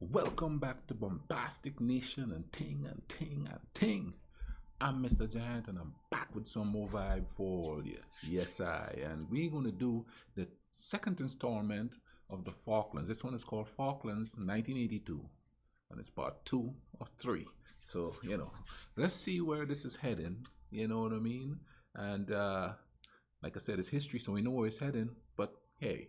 Welcome back to Bombastic Nation and Ting and Ting and Ting. I'm Mr. Giant and I'm back with some more vibe for all you. Yes, and we're going to do the second installment of the Falklands. This one is called Falklands 1982 and it's part two of three. So, let's see where this is heading. You know what I mean? And like I said, it's history, so we know where it's heading. But hey,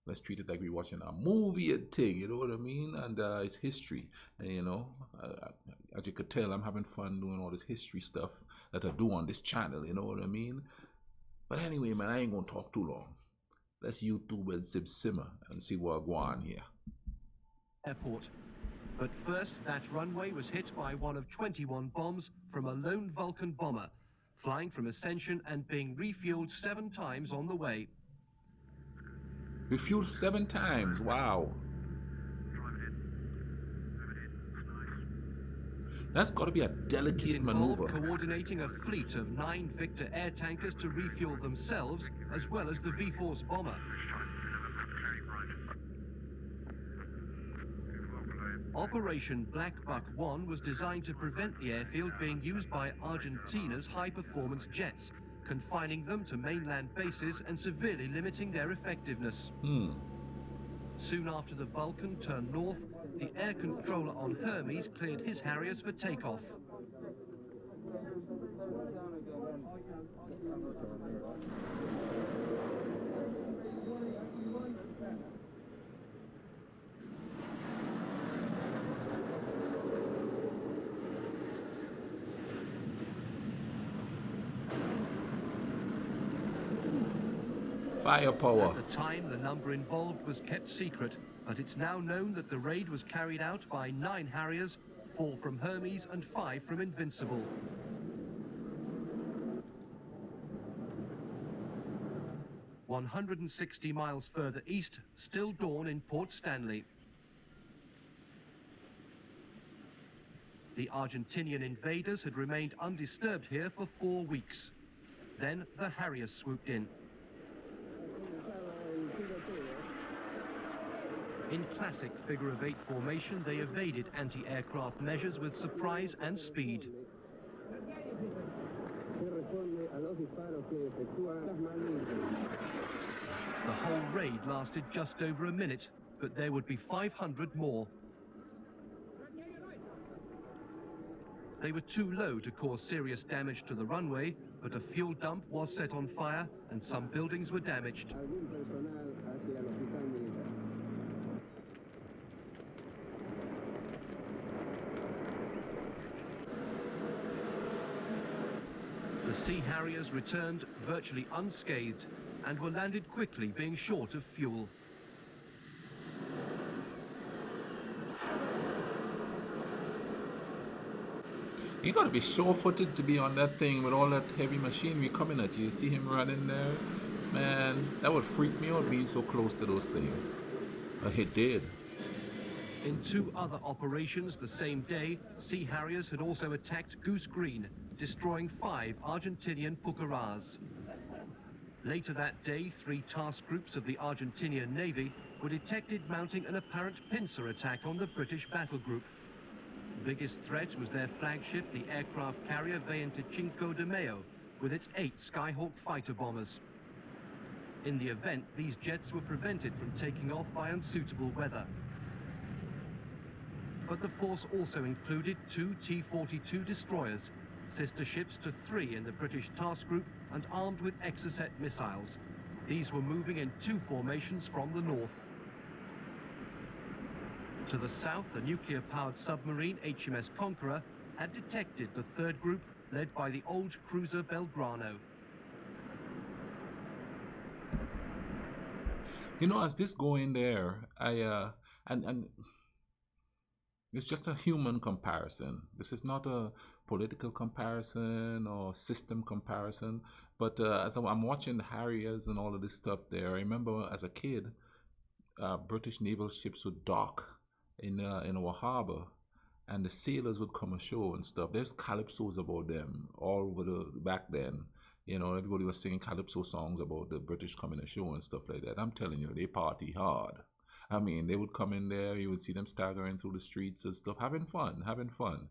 let's treat it like we're watching a movie and thing, you know what I mean? And it's history. And as you could tell, I'm having fun doing all this history stuff that I do on this channel, you know what I mean? But anyway, man, I ain't gonna talk too long. Let's YouTube and simmer and see what go on here. Airport. But first, that runway was hit by one of 21 bombs from a lone Vulcan bomber, flying from Ascension and being refueled 7 times on the way. Refueled 7 times, wow. That's got to be a delicate maneuver. Coordinating a fleet of 9 Victor air tankers to refuel themselves, as well as the V-Force bomber. Operation Black Buck 1 was designed to prevent the airfield being used by Argentina's high-performance jets, confining them to mainland bases and severely limiting their effectiveness. Soon after the Vulcan turned north, the air controller on Hermes cleared his Harriers for takeoff. Firepower. At the time, the number involved was kept secret, but it's now known that the raid was carried out by 9 Harriers, 4 from Hermes and 5 from Invincible. "160 miles further east, still dawn in Port Stanley. The Argentinian invaders had remained undisturbed here for 4 weeks. Then the Harriers swooped in. In classic figure-of-8 formation, they evaded anti-aircraft measures with surprise and speed. The whole raid lasted just over a minute, but there would be 500 more. They were too low to cause serious damage to the runway, but a fuel dump was set on fire and some buildings were damaged. The Sea Harriers returned virtually unscathed and were landed quickly, being short of fuel. You gotta be sure-footed to be on that thing with all that heavy machinery coming at you. See him running there? Man, that would freak me out being so close to those things. It did. In 2 other operations the same day, Sea Harriers had also attacked Goose Green, destroying 5 Argentinian pucarás. Later that day, 3 task groups of the Argentinian Navy were detected mounting an apparent pincer attack on the British battle group. The biggest threat was their flagship, the aircraft carrier 25 de Mayo, with its 8 Skyhawk fighter bombers. In the event, these jets were prevented from taking off by unsuitable weather. But the force also included 2 T-42 destroyers, sister ships to 3 in the British task group and armed with Exocet missiles. These were moving in 2 formations from the north. To the south, a nuclear-powered submarine, HMS Conqueror, had detected the 3rd group, led by the old cruiser Belgrano. As this going there, and it's just a human comparison. This is not a political comparison or system comparison. But as I'm watching the Harriers and all of this stuff there, I remember as a kid, British naval ships would dock in our harbor, and the sailors would come ashore and stuff. There's calypsos about them all over the back then. Everybody was singing calypso songs about the British coming ashore and stuff like that. I'm telling you, they party hard. I mean, they would come in there, you would see them staggering through the streets and stuff, having fun, having fun.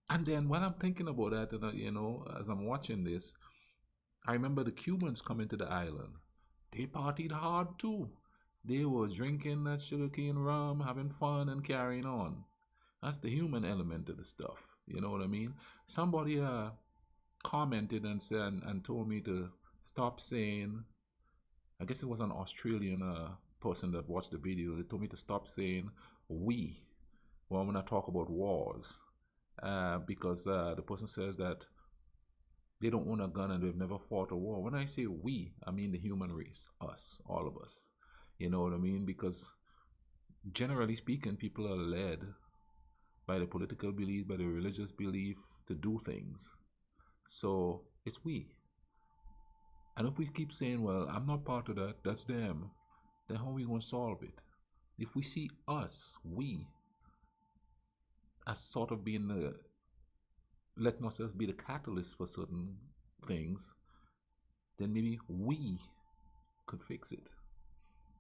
And then when I'm thinking about that, and as I'm watching this, I remember the Cubans coming to the island. They partied hard too. They were drinking that sugarcane rum, having fun and carrying on. That's the human element of the stuff. You know what I mean? Somebody commented and said and told me to stop saying. I guess it was an Australian person that watched the video. They told me to stop saying "we" when I talk about wars, because the person says that they don't own a gun and they've never fought a war. When I say "we," I mean the human race, us, all of us. You know what I mean? Because generally speaking, people are led by the political belief, by the religious belief to do things. So it's we. And if we keep saying, well, I'm not part of that, that's them, then how are we going to solve it? If we see us, we, as sort of being letting ourselves be the catalyst for certain things, then maybe we could fix it.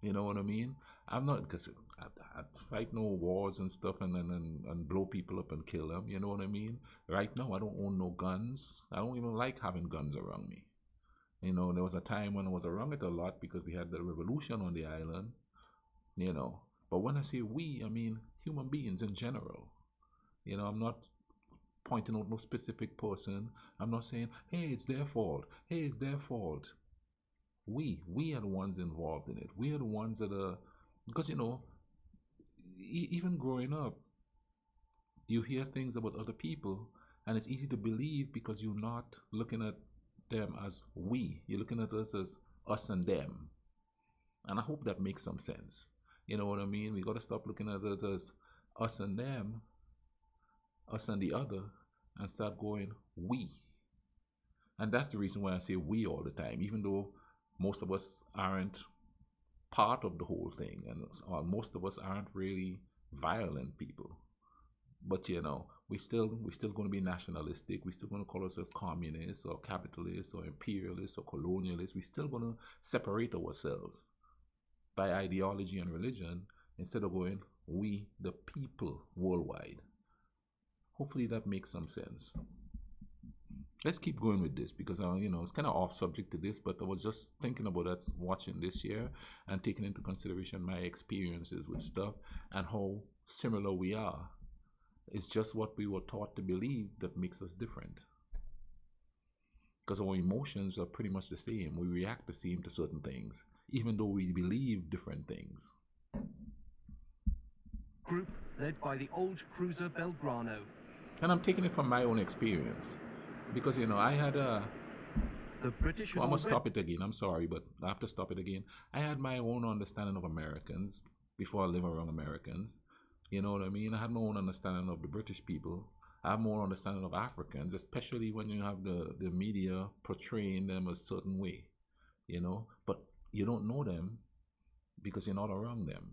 You know what I mean? I'm not, because I fight no wars and stuff and blow people up and kill them. You know what I mean? Right now, I don't own no guns. I don't even like having guns around me. You know, there was a time when I was around it a lot because we had the revolution on the island, you know. But when I say we, I mean human beings in general. You know, I'm not pointing out no specific person. I'm not saying, hey, it's their fault. Hey, it's their fault. We are the ones involved in it. We are the ones that are, because, you know, even growing up, you hear things about other people and it's easy to believe because you're not looking at them as we. You're looking at us as us and them. And I hope that makes some sense. You know what I mean? We got to stop looking at it as us and them, us and the other, and start going we. And that's the reason why I say we all the time, even though most of us aren't part of the whole thing, and most of us aren't really violent people. But you know, we still going to be nationalistic. We're still going to call ourselves communists or capitalists or imperialists or colonialists. We're still going to separate ourselves by ideology and religion instead of going we the people worldwide. Hopefully that makes some sense. Let's keep going with this because it's kind of off subject to this, but I was just thinking about that watching this year and taking into consideration my experiences with stuff and how similar we are. It's just what we were taught to believe that makes us different. Because our emotions are pretty much the same. We react the same to certain things, even though we believe different things. Group led by the old cruiser Belgrano. And I'm taking it from my own experience. Because, I had a... The British... I must stop it again. I'm sorry, but I have to stop it again. I had my own understanding of Americans before I live around Americans. You know what I mean? I had my own understanding of the British people. I have more understanding of Africans, especially when you have the media portraying them a certain way, But you don't know them because you're not around them.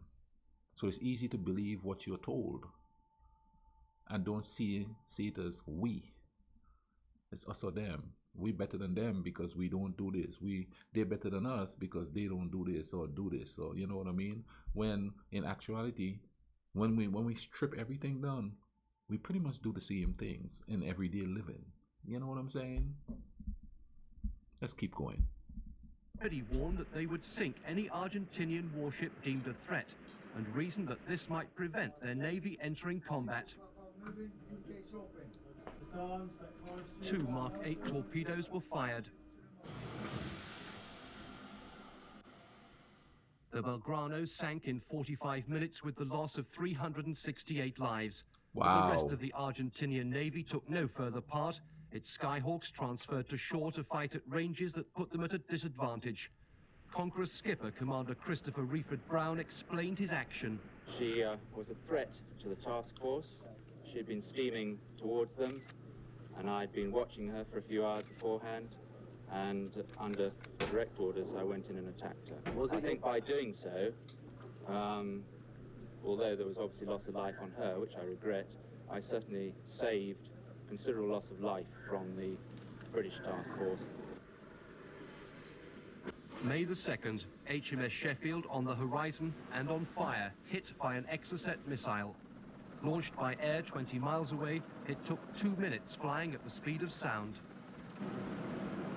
So it's easy to believe what you're told and don't see it as we. It's us or them. We better than them because we don't do this. They're better than us because they don't do this or do this. Or you know what I mean? When in actuality, when we strip everything down, we pretty much do the same things in everyday living. You know what I'm saying? Let's keep going. Already warned that they would sink any Argentinian warship deemed a threat, and reasoned that this might prevent their navy entering combat. 2 Mark 8 torpedoes were fired. The Belgrano sank in 45 minutes with the loss of 368 lives. Wow. But the rest of the Argentinian Navy took no further part. Its Skyhawks transferred to shore to fight at ranges that put them at a disadvantage. Conqueror's skipper, Commander Christopher Reeford Brown, explained his action. She was a threat to the task force. She had been steaming towards them, and I'd been watching her for a few hours beforehand, and under direct orders I went in and attacked her. I think by doing so, although there was obviously loss of life on her, which I regret, I certainly saved considerable loss of life from the British task force. May the 2nd, HMS Sheffield on the horizon and on fire, hit by an Exocet missile. Launched by air 20 miles away, it took 2 minutes flying at the speed of sound.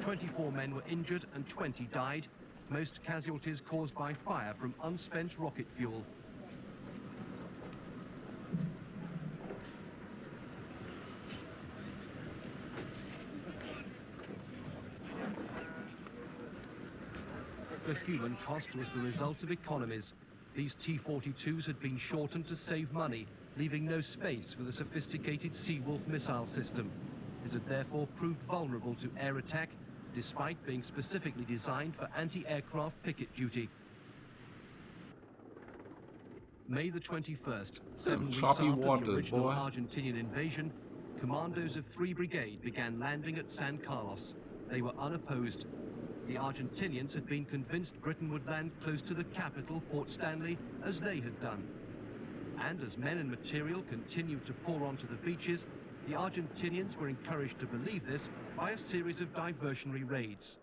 24 men were injured and 20 died, most casualties caused by fire from unspent rocket fuel. The human cost was the result of economies. These T-42s had been shortened to save money, leaving no space for the sophisticated Seawolf missile system. It had therefore proved vulnerable to air attack, despite being specifically designed for anti-aircraft picket duty. May the 21st, 7 weeks after the original Argentinian invasion, commandos of 3 Brigade began landing at San Carlos. They were unopposed. The Argentinians had been convinced Britain would land close to the capital, Port Stanley, as they had done. And as men and material continued to pour onto the beaches, the Argentinians were encouraged to believe this by a series of diversionary raids.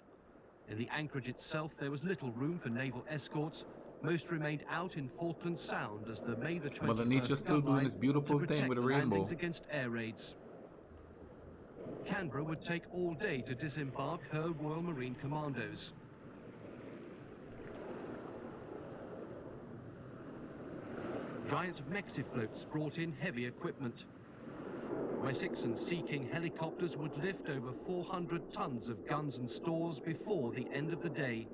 In the anchorage itself, there was little room for naval escorts. Most remained out in Falklands Sound as the May the 21st Mother Nature's still doing this beautiful thing with a rainbow. Against air raids. Canberra would take all day to disembark her Royal Marine Commandos. Giant Mexifloats brought in heavy equipment. Wessex and Sea King helicopters would lift over 400 tons of guns and stores before the end of the day.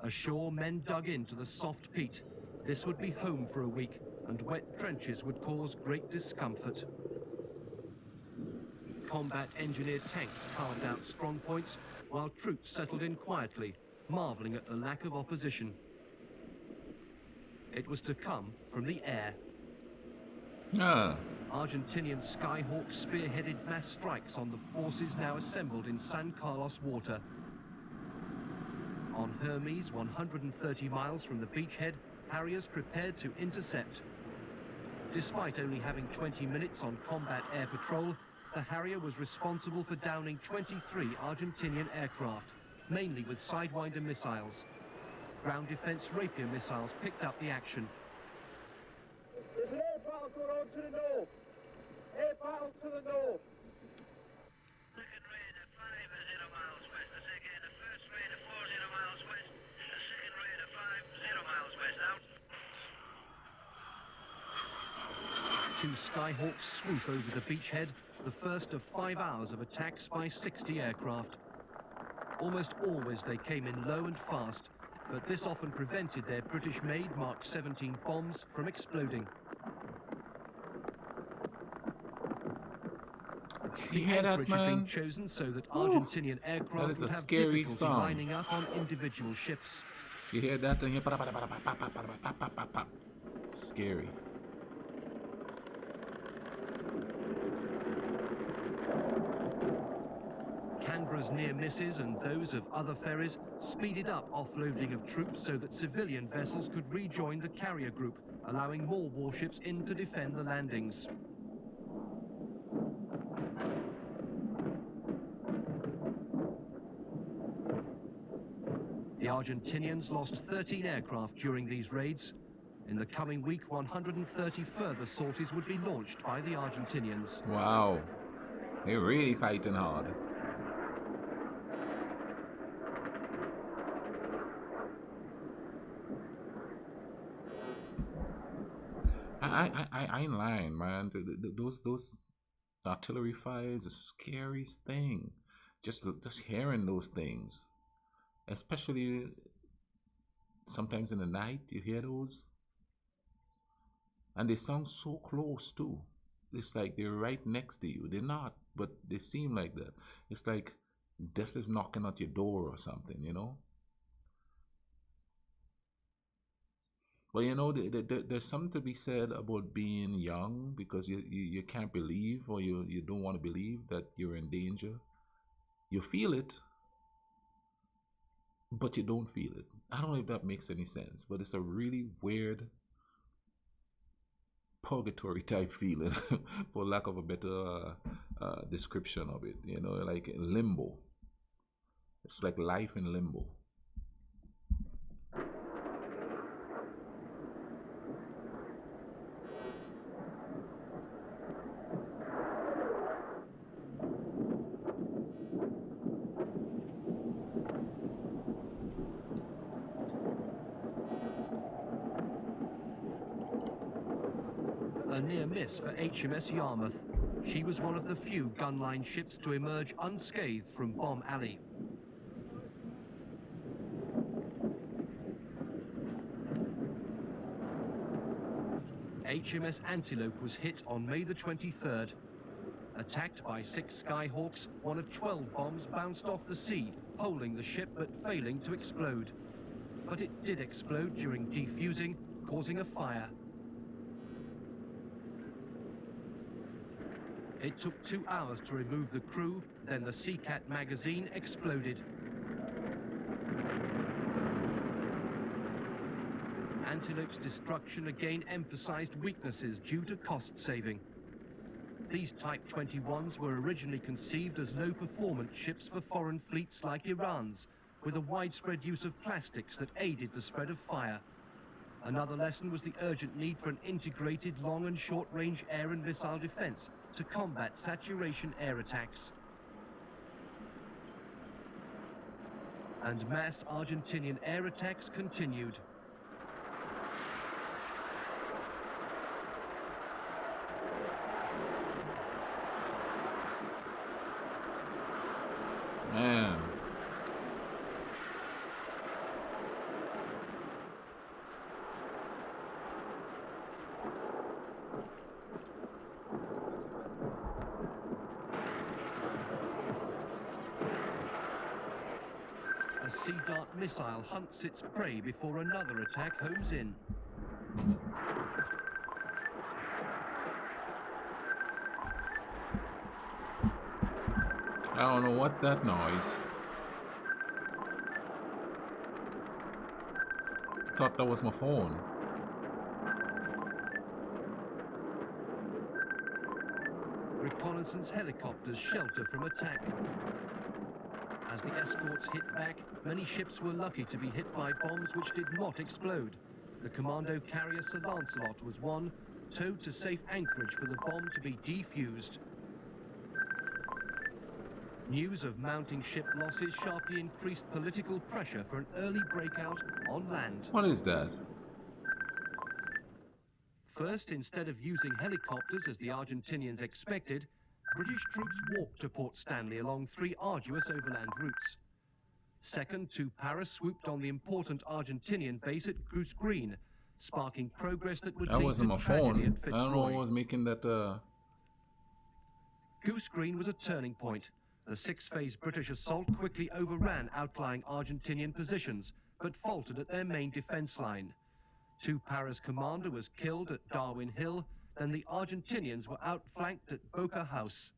Ashore, men dug into the soft peat. This would be home for a week, and wet trenches would cause great discomfort. Combat engineered tanks carved out strong points, while troops settled in quietly, marveling at the lack of opposition. It was to come from the air. Argentinian Skyhawks spearheaded mass strikes on the forces now assembled in San Carlos water. On Hermes, 130 miles from the beachhead, Harriers prepared to intercept. Despite only having 20 minutes on combat air patrol, the Harrier was responsible for downing 23 Argentinian aircraft, mainly with Sidewinder missiles. Ground defense Rapier missiles picked up the action. There's an air battle going on to the north. Air battle to the north. Second radar 50 miles west. I say again, the first radar 40 miles west. The second radar 50 miles west. Out. 2 Skyhawks swoop over the beachhead, the first of 5 hours of attacks by 60 aircraft. Almost always they came in low and fast, but this often prevented their British-made Mark 17 bombs from exploding. The anchorage had been chosen so that Argentinian aircraft would have difficulty lining up on individual ships. You hear that? And you scary. Canberra's near misses and those of other ferries speeded up offloading of troops so that civilian vessels could rejoin the carrier group, allowing more warships in to defend the landings. The Argentinians lost 13 aircraft during these raids. In the coming week, 130 further sorties would be launched by the Argentinians. Wow, they're really fighting hard. I ain't lying, man. Those artillery fires is the scariest thing. Just hearing those things, especially sometimes in the night, you hear those, and they sound so close too. It's like they're right next to you. They're not, but they seem like that. It's like death is knocking at your door or something, you know. But you know, there's something to be said about being young, because you can't believe, or you don't want to believe that you're in danger. You feel it, but you don't feel it. I don't know if that makes any sense, but it's a really weird purgatory type feeling, for lack of a better description of it. You know, like limbo. It's like life in limbo. a near miss for HMS Yarmouth. She was one of the few gunline ships to emerge unscathed from Bomb Alley. HMS Antelope was hit on May the 23rd. Attacked by 6 Skyhawks, one of 12 bombs bounced off the sea, holding the ship but failing to explode. But it did explode during defusing, causing a fire. It took 2 hours to remove the crew, then the Seacat magazine exploded. Antelope's destruction again emphasized weaknesses due to cost saving. These Type 21s were originally conceived as low-performance ships for foreign fleets like Iran's, with a widespread use of plastics that aided the spread of fire. Another lesson was the urgent need for an integrated long and short-range air and missile defense to combat saturation air attacks. And mass Argentinian air attacks continued. Man. A Sea Dart missile hunts its prey before another attack homes in. I don't know what's that noise. Thought that was my phone. Reconnaissance helicopters shelter from attack. As the escorts hit back, many ships were lucky to be hit by bombs which did not explode. The commando carrier Sir Lancelot was one, towed to safe anchorage for the bomb to be defused. News of mounting ship losses sharply increased political pressure for an early breakout on land. What is that? First, instead of using helicopters as the Argentinians expected, British troops walked to Port Stanley along 3 arduous overland routes. Second, 2 Paras swooped on the important Argentinian base at Goose Green, sparking progress that would That lead wasn't to my tragedy phone. at I don't know what Fitzroy. was making that. Goose Green was a turning point. The 6-phase British assault quickly overran outlying Argentinian positions, but faltered at their main defense line. 2 Paras commander was killed at Darwin Hill, then the Argentinians were outflanked at Boca House.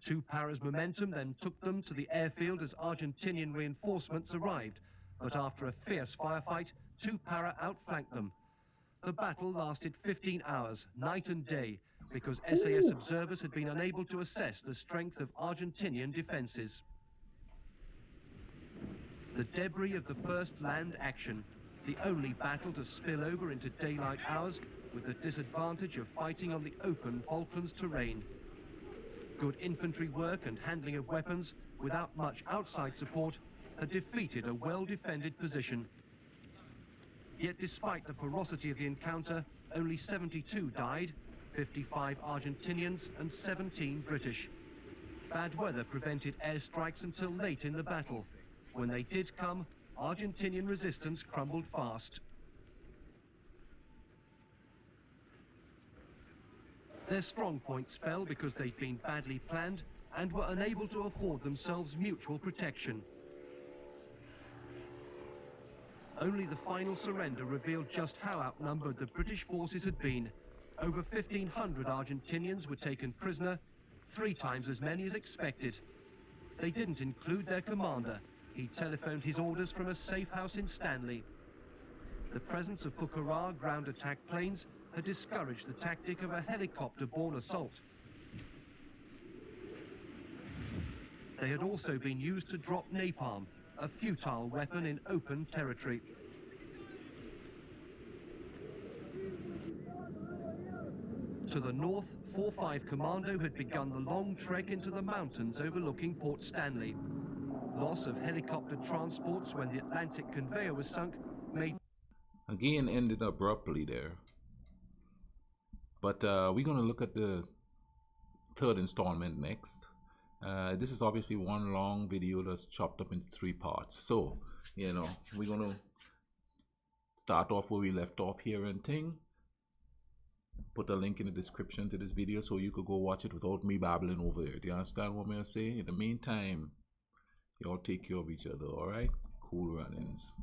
2 Paras momentum then took them to the airfield as Argentinian reinforcements arrived, but after a fierce firefight, 2 Para outflanked them. The battle lasted 15 hours, night and day, because SAS observers had been unable to assess the strength of Argentinian defenses. The debris of the first land action, the only battle to spill over into daylight hours, with the disadvantage of fighting on the open Falklands terrain. Good infantry work and handling of weapons, without much outside support, had defeated a well-defended position. Yet despite the ferocity of the encounter, only 72 died, 55 Argentinians and 17 British. Bad weather prevented airstrikes until late in the battle. When they did come, Argentinian resistance crumbled fast. Their strong points fell because they'd been badly planned and were unable to afford themselves mutual protection. Only the final surrender revealed just how outnumbered the British forces had been. Over 1,500 Argentinians were taken prisoner, 3 times as many as expected. They didn't include their commander. He telephoned his orders from a safe house in Stanley. The presence of Pucará ground attack planes had discouraged the tactic of a helicopter-borne assault. They had also been used to drop napalm, a futile weapon in open territory. To the north, 4-5 Commando had begun the long trek into the mountains overlooking Port Stanley. Loss of helicopter transports when the Atlantic conveyor was sunk made... Again, ended abruptly there. But we're going to look at the third installment next. This is obviously one long video that's chopped up into 3 parts. So, you know, we're going to start off where we left off here and thing. Put a link in the description to this video so you could go watch it without me babbling over it. You understand what I'm saying? In the meantime, y'all take care of each other, alright? Cool runnings.